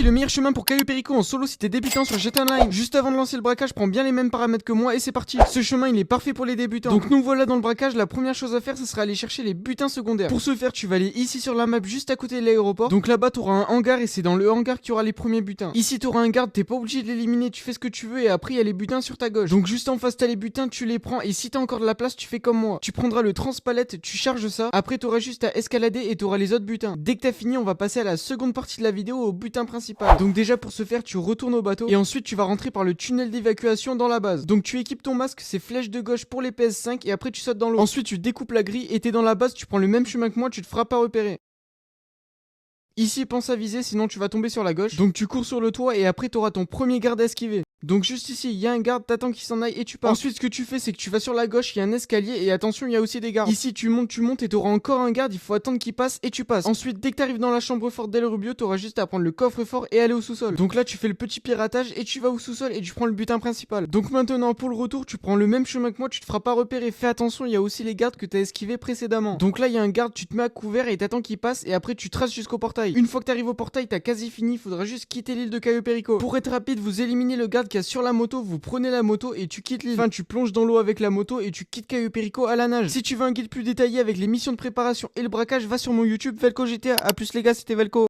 le meilleur chemin pour Caio Perico en solo si t'es débutant sur GTA Online. Juste avant de lancer le braquage, prends bien les mêmes paramètres que moi et c'est parti. Ce chemin il est parfait pour les débutants. Donc nous voilà dans le braquage, la première chose à faire ce sera aller chercher les butins secondaires. Pour ce faire tu vas aller ici sur la map juste à côté de l'aéroport. Donc là-bas t'auras un hangar et c'est dans le hangar qu'il y aura les premiers butins. Ici t'auras un garde, t'es pas obligé de l'éliminer, tu fais ce que tu veux et après il y a les butins sur ta gauche. Donc juste en face t'as les butins, tu les prends et si t'as encore de la place tu fais comme moi. Tu prendras le transpalette, tu charges ça, après t'auras juste à escalader et t'auras les autres butins. Dès que t'as fini on va passer à la seconde partie de la vidéo au butin principal. Donc déjà pour ce faire tu retournes au bateau et ensuite tu vas rentrer par le tunnel d'évacuation dans la base. Donc tu équipes ton masque, c'est flèche de gauche pour les PS5 et après tu sautes dans l'eau. Ensuite tu découpes la grille et t'es dans la base, tu prends le même chemin que moi, tu te feras pas repérer. Ici pense à viser sinon tu vas tomber sur la gauche. Donc tu cours sur le toit et après t'auras ton premier garde à esquiver. Donc juste ici, il y a un garde, t'attends qu'il s'en aille et tu pars. Ensuite, ce que tu fais, c'est que tu vas sur la gauche, il y a un escalier et attention, il y a aussi des gardes. Ici, tu montes et t'auras encore un garde, il faut attendre qu'il passe et tu passes. Ensuite, dès que t'arrives dans la chambre forte d'El Rubio, t'auras juste à prendre le coffre-fort et aller au sous-sol. Donc là, tu fais le petit piratage et tu vas au sous-sol et tu prends le butin principal. Donc maintenant, pour le retour, tu prends le même chemin que moi, tu te feras pas repérer. Fais attention, il y a aussi les gardes que t'as esquivés précédemment. Donc là, il y a un garde, tu te mets à couvert et t'attends qu'il passe et après tu traces jusqu'au portail. Une fois que t'arrives au portail, t'as quasi fini, il faudra juste quitter l'île de Caio Perico. Pour être rapide, vous éliminez le garde qui est sur la moto, vous prenez la moto et tu quittes l'île. Enfin, tu plonges dans l'eau avec la moto et tu quittes Caio Perico à la nage. Si tu veux un guide plus détaillé avec les missions de préparation et le braquage, va sur mon YouTube Velko GTA. A plus les gars, c'était Velko.